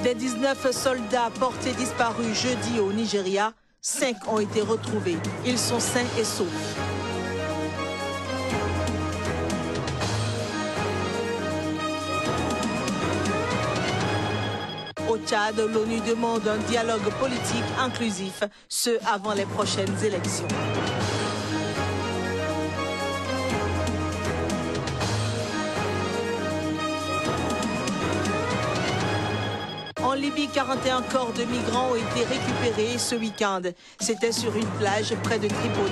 Les 19 soldats portés disparus jeudi au Nigeria, 5 ont été retrouvés. Ils sont sains et saufs. Au Tchad, l'ONU demande un dialogue politique inclusif, ce avant les prochaines élections. En Libye, 41 corps de migrants ont été récupérés ce week-end. C'était sur une plage près de Tripoli.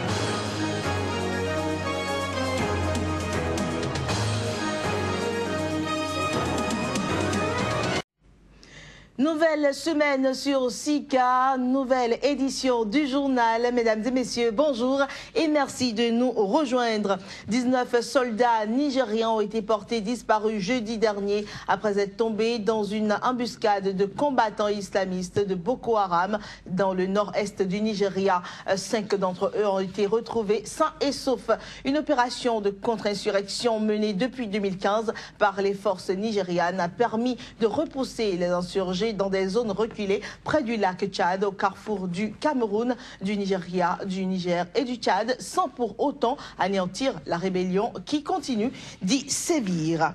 Nouvelle semaine sur Sika, nouvelle édition du journal. Mesdames et messieurs, bonjour et merci de nous rejoindre. 19 soldats nigérians ont été portés disparus jeudi dernier après être tombés dans une embuscade de combattants islamistes de Boko Haram dans le nord-est du Nigeria. 5 d'entre eux ont été retrouvés sains et saufs. Une opération de contre-insurrection menée depuis 2015 par les forces nigérianes a permis de repousser les insurgés dans des zones reculées près du lac Tchad, au carrefour du Cameroun, du Nigeria, du Niger et du Tchad, sans pour autant anéantir la rébellion qui continue d'y sévir.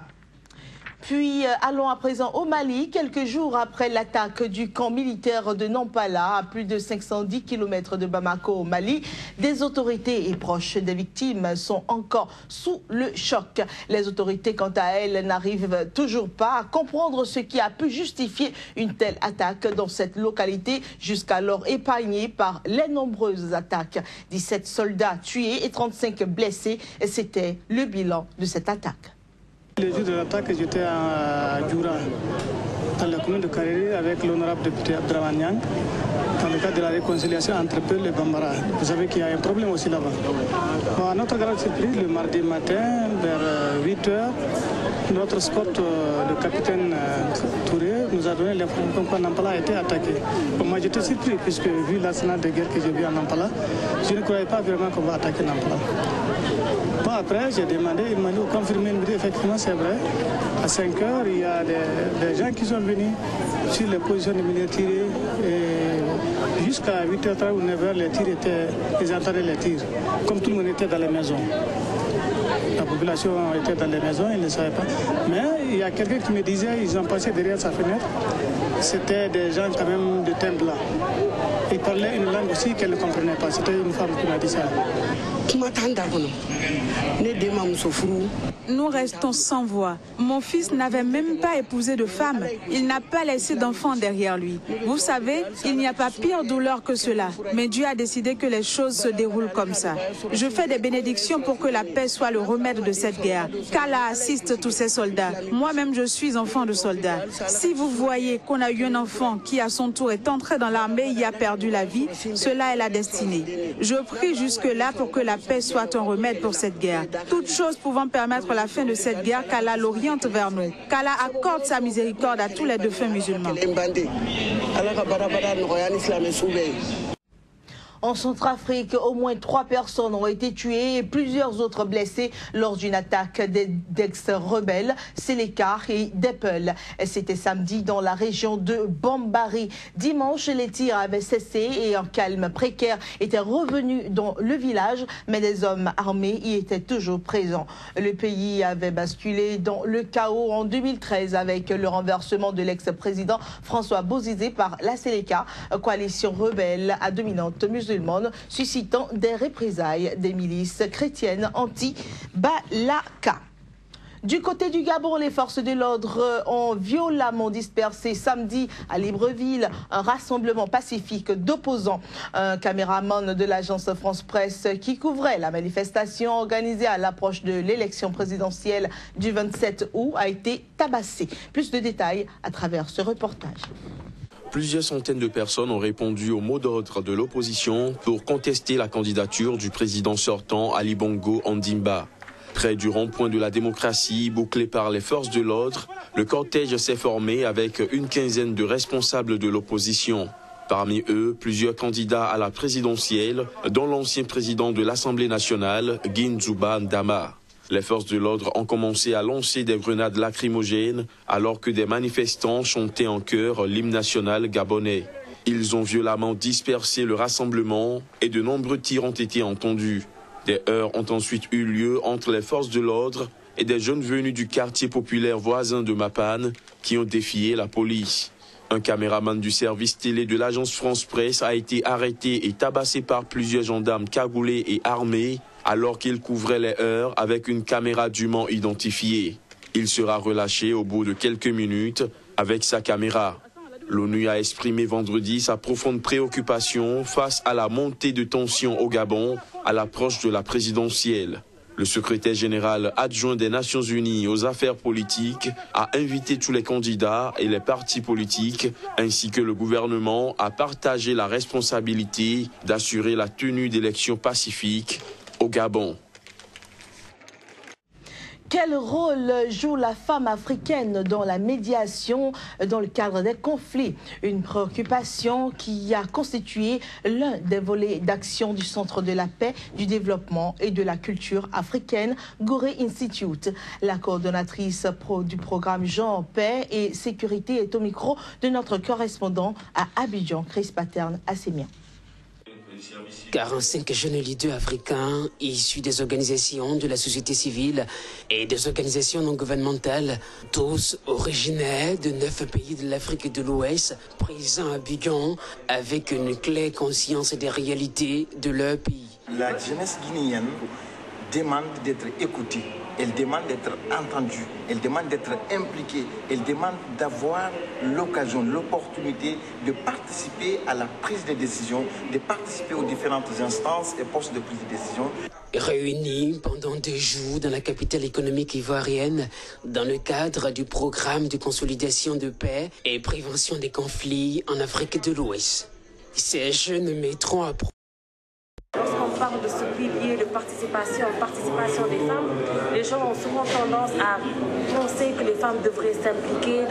Puis allons à présent au Mali, quelques jours après l'attaque du camp militaire de Nampala, à plus de 510 km de Bamako au Mali. Des autorités et proches des victimes sont encore sous le choc. Les autorités, quant à elles, n'arrivent toujours pas à comprendre ce qui a pu justifier une telle attaque dans cette localité, jusqu'alors épargnée par les nombreuses attaques. 17 soldats tués et 35 blessés, et c'était le bilan de cette attaque. Le jour de l'attaque, j'étais à Djoura, dans la commune de Kariri, avec l'honorable député Abdraman Niang, dans le cadre de la réconciliation entre Peul et Bambara. Vous savez qu'il y a un problème aussi là-bas. Bon, à notre grande surprise, le mardi matin, vers 8 h, notre escorte, le capitaine Touré, nous a donné l'information que Nampala a été attaqué. Bon, moi j'étais surpris, puisque vu l'arsenal de guerre que j'ai vu à Nampala, je ne croyais pas vraiment qu'on va attaquer Nampala. Bon, après, j'ai demandé, il m'a dit, confirmé, il me dit, effectivement, c'est vrai. À 5 h, il y a des gens qui sont venus sur les positions de militaires tirés. Et jusqu'à 8 h 30 ou 9 h, ils entendaient les tirs. Comme tout le monde était dans les maisons. La population était dans les maisons, ils ne savaient pas. Mais il y a quelqu'un qui me disait, ils ont passé derrière sa fenêtre. C'était des gens quand même de teint blanc. Ils parlaient une langue aussi qu'elle ne comprenait pas. C'était une femme qui m'a dit ça. Nous restons sans voix. Mon fils n'avait même pas épousé de femme. Il n'a pas laissé d'enfant derrière lui. Vous savez, il n'y a pas pire douleur que cela. Mais Dieu a décidé que les choses se déroulent comme ça. Je fais des bénédictions pour que la paix soit le remède de cette guerre. Qu'Allah assiste tous ces soldats. Moi-même, je suis enfant de soldat. Si vous voyez qu'on a eu un enfant qui, à son tour, est entré dans l'armée et y a perdu la vie, cela est la destinée. Je prie jusque-là pour que la paix soit un remède pour cette guerre. Toutes choses pouvant permettre la fin de cette guerre, qu'Allah l'oriente vers nous. Qu'Allah accorde sa miséricorde à tous les défunts musulmans. En Centrafrique, au moins 3 personnes ont été tuées et plusieurs autres blessées lors d'une attaque d'ex-rebelles, Seleka et Depel. C'était samedi dans la région de Bambari. Dimanche, les tirs avaient cessé et un calme précaire était revenu dans le village, mais des hommes armés y étaient toujours présents. Le pays avait basculé dans le chaos en 2013 avec le renversement de l'ex-président François Bozizé par la Seleka, coalition rebelle à dominante musulmane, suscitant des représailles des milices chrétiennes anti-Balaka. Du côté du Gabon, les forces de l'ordre ont violemment dispersé samedi à Libreville un rassemblement pacifique d'opposants. Un caméraman de l'agence France Presse qui couvrait la manifestation organisée à l'approche de l'élection présidentielle du 27 août a été tabassé. Plus de détails à travers ce reportage. Plusieurs centaines de personnes ont répondu au mot d'ordre de l'opposition pour contester la candidature du président sortant Ali Bongo Ondimba. Près du rond-point de la démocratie, bouclé par les forces de l'ordre, le cortège s'est formé avec une quinzaine de responsables de l'opposition. Parmi eux, plusieurs candidats à la présidentielle, dont l'ancien président de l'Assemblée nationale, Guinzouba Ndama. Les forces de l'ordre ont commencé à lancer des grenades lacrymogènes alors que des manifestants chantaient en chœur l'hymne national gabonais. Ils ont violemment dispersé le rassemblement et de nombreux tirs ont été entendus. Des heurts ont ensuite eu lieu entre les forces de l'ordre et des jeunes venus du quartier populaire voisin de Mapane qui ont défié la police. Un caméraman du service télé de l'agence France Presse a été arrêté et tabassé par plusieurs gendarmes cagoulés et armés alors qu'il couvrait les heurts avec une caméra dûment identifiée. Il sera relâché au bout de quelques minutes avec sa caméra. L'ONU a exprimé vendredi sa profonde préoccupation face à la montée de tensions au Gabon à l'approche de la présidentielle. Le secrétaire général adjoint des Nations Unies aux affaires politiques a invité tous les candidats et les partis politiques ainsi que le gouvernement à partager la responsabilité d'assurer la tenue d'élections pacifiques au Gabon. Quel rôle joue la femme africaine dans la médiation dans le cadre des conflits? Une préoccupation qui a constitué l'un des volets d'action du Centre de la paix, du développement et de la culture africaine, Gorée Institute. La coordonnatrice du programme Genre, Paix et Sécurité est au micro de notre correspondant à Abidjan, Chris Paterne Assémien. 45 jeunes leaders africains issus des organisations de la société civile et des organisations non gouvernementales, tous originaires de 9 pays de l'Afrique de l'Ouest, présents à Abidjan avec une claire conscience des réalités de leur pays. La jeunesse guinéenne demande d'être écoutée, elle demande d'être entendue, elle demande d'être impliquée, elle demande d'avoir l'occasion, l'opportunité de participer à la prise de décision, de participer aux différentes instances et postes de prise de décision. Réunis pendant 2 jours dans la capitale économique ivoirienne, dans le cadre du programme de consolidation de paix et prévention des conflits en Afrique de l'Ouest. Ces jeunes mettront à Lorsqu'on parle de ce pilier de participation des femmes, les gens ont souvent tendance à penser que les femmes devraient s'impliquer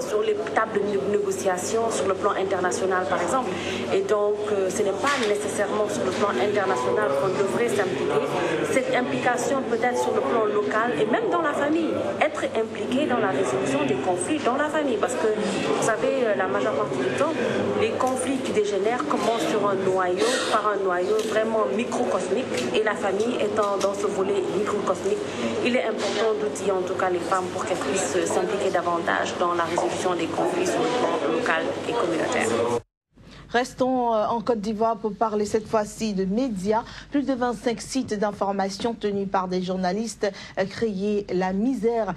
sur les tables de négociation sur le plan international par exemple. Et donc ce n'est pas nécessairement sur le plan international qu'on devrait s'impliquer. Cette implication peut être sur le plan local et même dans la famille. Être impliqué dans la résolution des conflits dans la famille. Parce que vous savez, la majeure partie du temps, les conflits qui dégénèrent commencent sur un noyau, par un noyau vraiment microcosmique, et la famille étant dans ce volet microcosmique, il est important d'outiller en tout cas les femmes pour qu'elles puissent s'impliquer davantage dans la résolution des conflits sur le plan local et communautaire. Restons en Côte d'Ivoire pour parler cette fois-ci de médias. Plus de 25 sites d'information tenus par des journalistes créent la misère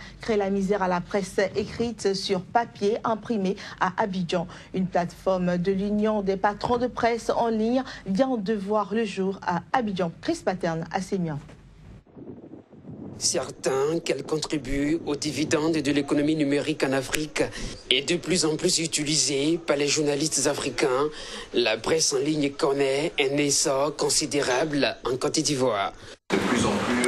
à la presse écrite sur papier imprimé à Abidjan. Une plateforme de l'Union des patrons de presse en ligne vient de voir le jour à Abidjan. Chris Paterne Assémien. Certains qu'elle contribue aux dividendes de l'économie numérique en Afrique est de plus en plus utilisée par les journalistes africains. La presse en ligne connaît un essor considérable en Côte d'Ivoire. De plus en plus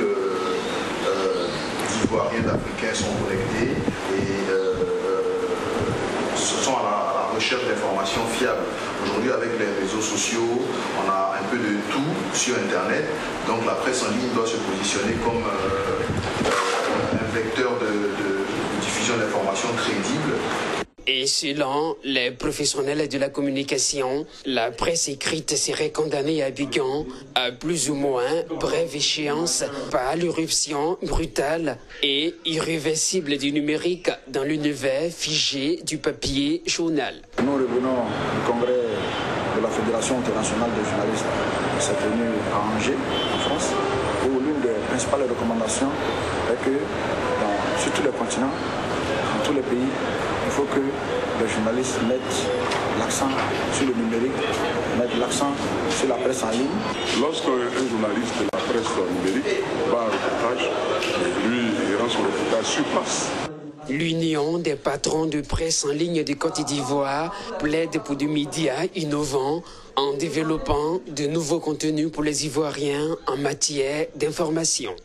d'Ivoiriens, d'Africains sont connectés et sont à la recherche d'informations fiables. Aujourd'hui, avec les réseaux sociaux, on a un peu de tout sur Internet. Donc la presse en ligne doit se positionner comme un vecteur de diffusion d'informations crédibles. Et selon les professionnels de la communication, la presse écrite serait condamnée à Abidjan à plus ou moins brève échéance par l'irruption brutale et irréversible du numérique dans l'univers figé du papier journal. Nous revenons du congrès de la Fédération internationale des journalistes qui s'est tenu à Angers, en France, où l'une des principales recommandations est que sur tous les continents, dans tous les pays, il faut que les journalistes mettent l'accent sur le numérique, mettent l'accent sur la presse en ligne. Lorsqu'un journaliste de la presse numérique va à un reportage, lui, il rend son reportage sur place. L'Union des patrons de presse en ligne de Côte d'Ivoire plaide pour des médias innovants en développant de nouveaux contenus pour les Ivoiriens en matière d'information.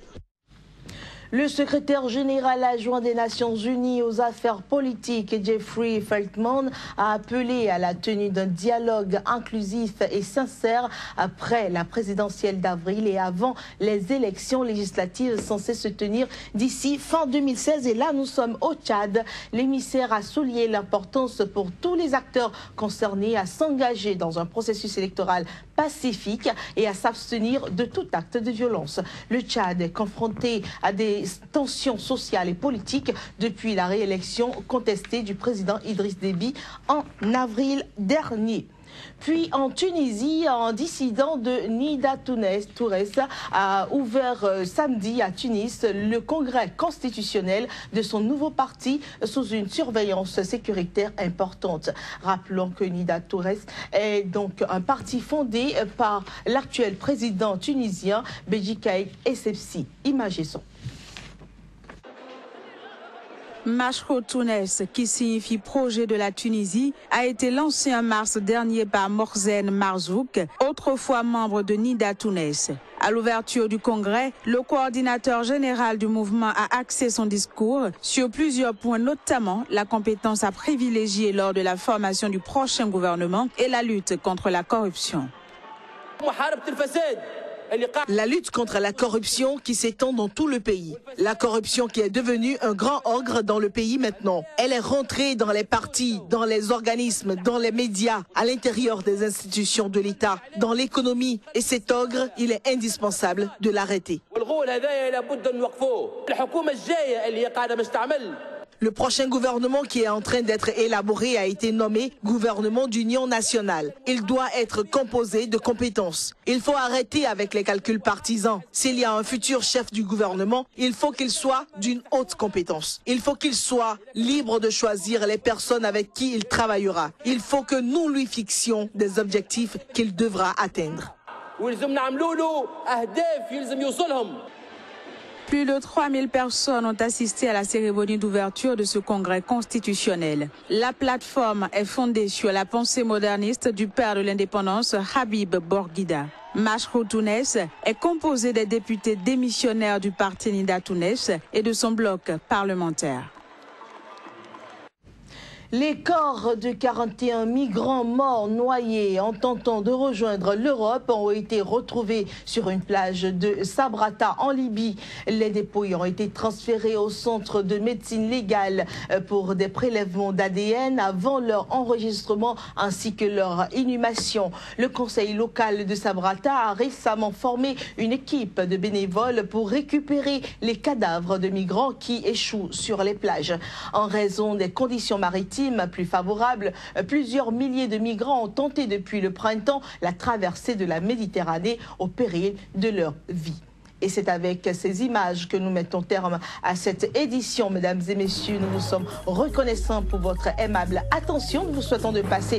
Le secrétaire général adjoint des Nations Unies aux affaires politiques, Jeffrey Feltman, a appelé à la tenue d'un dialogue inclusif et sincère après la présidentielle d'avril et avant les élections législatives censées se tenir d'ici fin 2016. Et là, nous sommes au Tchad. L'émissaire a souligné l'importance pour tous les acteurs concernés à s'engager dans un processus électoral pacifique et à s'abstenir de tout acte de violence. Le Tchad est confronté à des tensions sociales et politiques depuis la réélection contestée du président Idriss Déby en avril dernier. Puis en Tunisie, un dissident de Nida Tourès a ouvert samedi à Tunis le congrès constitutionnel de son nouveau parti sous une surveillance sécuritaire importante. Rappelons que Nida Tourès est donc un parti fondé par l'actuel président tunisien Béji Caïd Essebsi. Images et sons. Mashro Tounes, qui signifie projet de la Tunisie, a été lancé en mars dernier par Mohsen Marzouk, autrefois membre de Nida Tourès. À l'ouverture du congrès, le coordinateur général du mouvement a axé son discours sur plusieurs points, notamment la compétence à privilégier lors de la formation du prochain gouvernement et la lutte contre la corruption. La lutte contre la corruption qui s'étend dans tout le pays. La corruption qui est devenue un grand ogre dans le pays maintenant. Elle est rentrée dans les partis, dans les organismes, dans les médias, à l'intérieur des institutions de l'État, dans l'économie. Et cet ogre, il est indispensable de l'arrêter. Le prochain gouvernement qui est en train d'être élaboré a été nommé gouvernement d'union nationale. Il doit être composé de compétences. Il faut arrêter avec les calculs partisans. S'il y a un futur chef du gouvernement, il faut qu'il soit d'une haute compétence. Il faut qu'il soit libre de choisir les personnes avec qui il travaillera. Il faut que nous lui fixions des objectifs qu'il devra atteindre. Plus de 3000 personnes ont assisté à la cérémonie d'ouverture de ce congrès constitutionnel. La plateforme est fondée sur la pensée moderniste du père de l'indépendance, Habib Bourguiba. Mashro Tounes est composé des députés démissionnaires du parti Nida Tourès et de son bloc parlementaire. Les corps de 41 migrants morts noyés en tentant de rejoindre l'Europe ont été retrouvés sur une plage de Sabratha en Libye. Les dépouilles ont été transférées au centre de médecine légale pour des prélèvements d'ADN avant leur enregistrement ainsi que leur inhumation. Le conseil local de Sabratha a récemment formé une équipe de bénévoles pour récupérer les cadavres de migrants qui échouent sur les plages. En raison des conditions maritimes plus favorable, plusieurs milliers de migrants ont tenté depuis le printemps la traversée de la Méditerranée au péril de leur vie. Et c'est avec ces images que nous mettons terme à cette édition, mesdames et messieurs. Nous vous sommes reconnaissants pour votre aimable attention. Nous vous souhaitons de passer